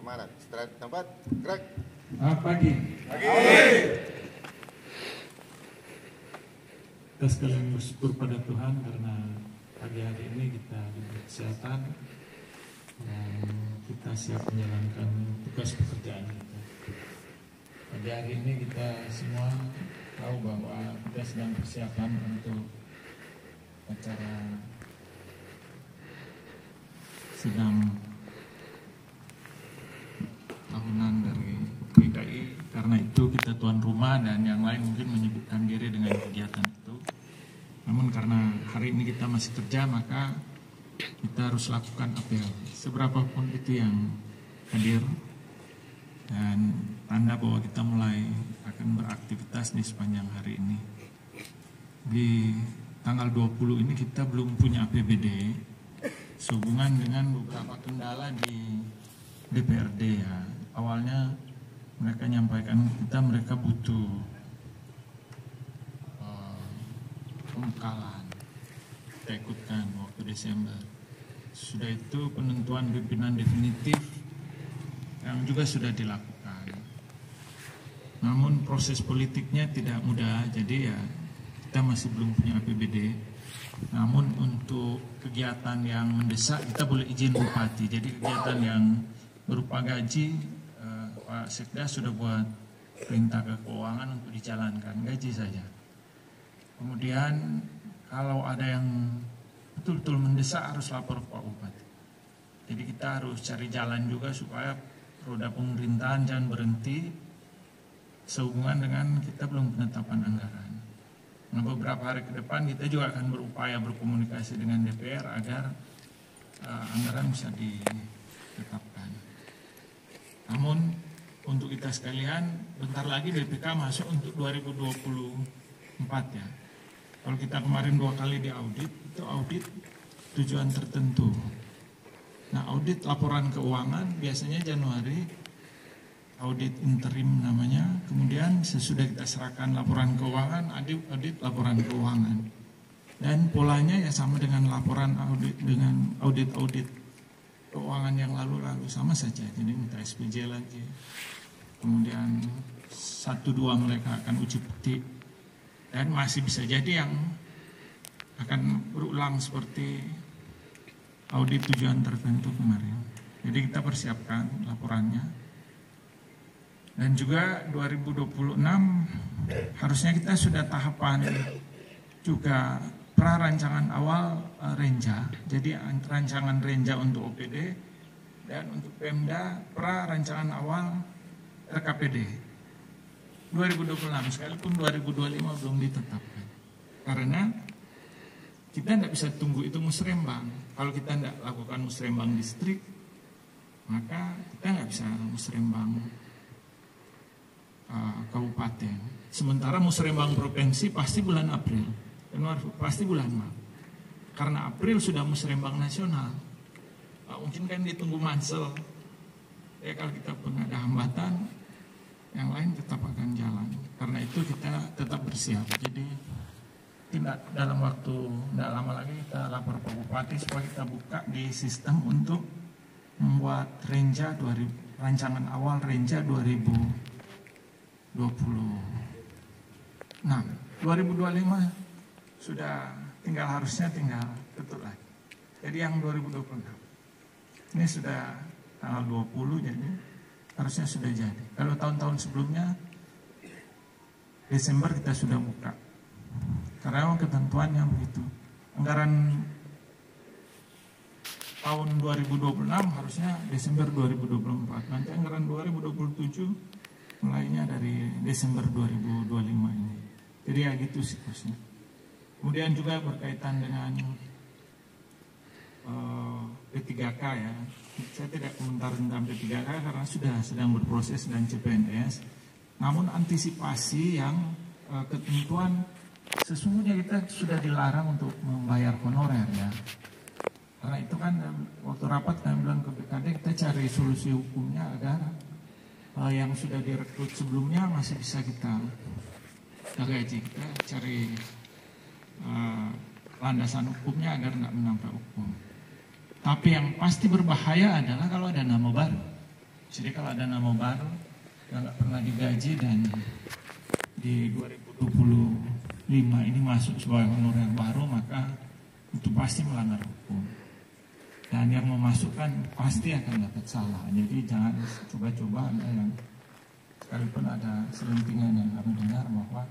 Amanat. Setelah tempat, gerak. Selamat pagi. Kita sekalian bersyukur pada Tuhan karena pagi hari ini kita diberi kesehatan dan kita siap menjalankan tugas pekerjaan kita. Pada hari ini kita semua tahu bahwa kita sedang persiapan untuk acara sidang tahunan dari PKI. Karena itu kita tuan rumah dan yang lain mungkin menyibukkan diri dengan kegiatan itu. Namun karena hari ini kita masih kerja, maka kita harus lakukan apel. Seberapapun itu yang hadir dan tanda bahwa kita mulai akan beraktivitas di sepanjang hari ini. Di tanggal 20 ini kita belum punya APBD sehubungan dengan beberapa kendala di DPRD ya. Awalnya mereka nyampaikan kita mereka butuh pembekalan. Kita ikutkan waktu Desember. Sudah itu penentuan pimpinan definitif yang juga sudah dilakukan. Namun proses politiknya tidak mudah, jadi ya kita masih belum punya APBD. Namun untuk kegiatan yang mendesak kita boleh izin bupati. Jadi kegiatan yang berupa gaji, Pak Sekda sudah buat perintah ke keuangan untuk dijalankan, gaji saja. Kemudian kalau ada yang betul-betul mendesak harus lapor ke Pak Bupati. Jadi kita harus cari jalan juga supaya roda pemerintahan jangan berhenti sehubungan dengan kita belum penetapan anggaran. Nah, beberapa hari ke depan kita juga akan berupaya berkomunikasi dengan DPR agar anggaran bisa ditetapkan. Namun untuk kita sekalian, bentar lagi BPK masuk untuk 2024 ya. Kalau kita kemarin 2 kali diaudit, itu audit tujuan tertentu. Nah, audit laporan keuangan biasanya Januari, audit interim namanya. Kemudian sesudah kita serahkan laporan keuangan, audit laporan keuangan. Dan polanya ya sama dengan laporan audit dengan audit keuangan yang lalu-lalu sama saja. Jadi minta SPJ lagi. Kemudian 1-2 mereka akan uji petik. Dan masih bisa jadi yang akan berulang seperti audit tujuan tertentu kemarin. Jadi kita persiapkan laporannya. Dan juga 2026 harusnya kita sudah tahapan juga pra-rancangan awal renja. Jadi rancangan renja untuk OPD dan untuk Pemda pra-rancangan awal RKPD. 2026 sekalipun 2025 belum ditetapkan. Karena kita tidak bisa tunggu itu musrembang. Kalau kita tidak lakukan musrembang distrik, maka kita nggak bisa musrembang kabupaten. Sementara musrembang provinsi pasti bulan April, pasti bulan Maret. Karena April sudah musrembang nasional. Mungkin kan ditunggu Mansel. Ya kalau kita pun ada hambatan, yang lain tetap akan jalan. Karena itu kita tetap bersiap. Jadi tidak dalam waktu tidak lama lagi kita lapor Pak Bupati supaya kita buka di sistem untuk membuat rancangan awal renja 2026. 2025 sudah harusnya tinggal betul lagi. Jadi yang 2026 ini sudah tanggal 20, jadi harusnya sudah jadi. Kalau tahun-tahun sebelumnya Desember kita sudah buka. Karena ketentuannya begitu. Anggaran tahun 2026 harusnya Desember 2024. Nanti anggaran 2027 mulainya dari Desember 2025 ini. Jadi ya gitu siklusnya. Kemudian juga berkaitan dengan P3K ya. Saya tidak komentar tentang P3K karena sudah sedang berproses dan CPNS. Namun antisipasi yang ketentuan sesungguhnya kita sudah dilarang untuk membayar honorer ya. Karena itu kan waktu rapat kami bilang ke BKD kita cari solusi hukumnya agar yang sudah direkrut sebelumnya masih bisa kita gaji. Kita cari landasan hukumnya agar nggak menampak hukum. Tapi yang pasti berbahaya adalah kalau ada nama baru. Jadi kalau ada nama baru yang nggak pernah digaji dan di 2025 ini masuk sebagai honorer baru, maka itu pasti melanggar hukum. Dan yang memasukkan pasti akan dapat salah. Jadi jangan coba-coba ada yang, sekalipun ada selentingan yang kami dengar bahwa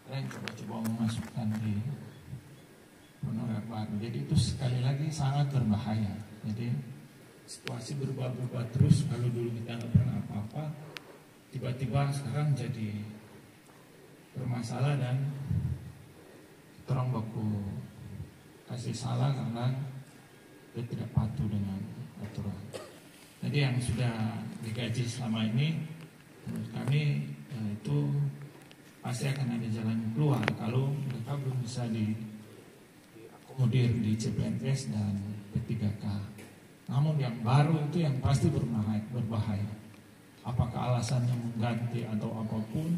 ada yang coba-coba memasukkan di honorer baru. Jadi itu sekali lagi sangat berbahaya. Jadi situasi berubah-ubah terus. Kalau dulu kita nggak pernah apa-apa, tiba-tiba sekarang jadi bermasalah dan terang baku kasih salah karena dia tidak patuh dengan aturan. Jadi yang sudah digaji selama ini, menurut kami itu pasti akan ada jalan keluar kalau mereka belum bisa diakomodir di CPNS dan P3K. Namun yang baru itu yang pasti berbahaya. Apakah alasannya mengganti atau apapun,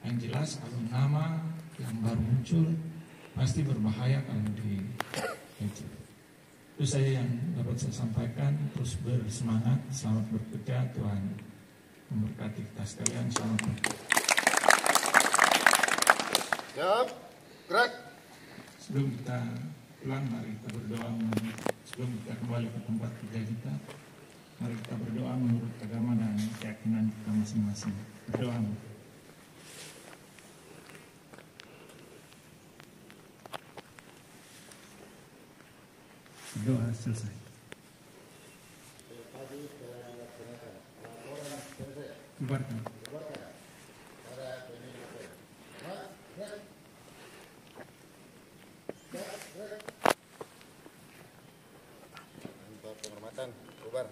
yang jelas kalau nama yang baru muncul pasti berbahaya kalau digaji. Itu saya yang dapat saya sampaikan. Terus bersemangat, selamat bekerja, Tuhan memberkati kita sekalian. Selamat bekerja. Siap, gerak. Sebelum kita pulang, mari kita berdoa. Sebelum kita kembali ke tempat kerja kita, mari kita berdoa menurut agama dan keyakinan kita masing-masing. Berdoa. Doa selesai. Bubarkan. Untuk penghormatan, bubar.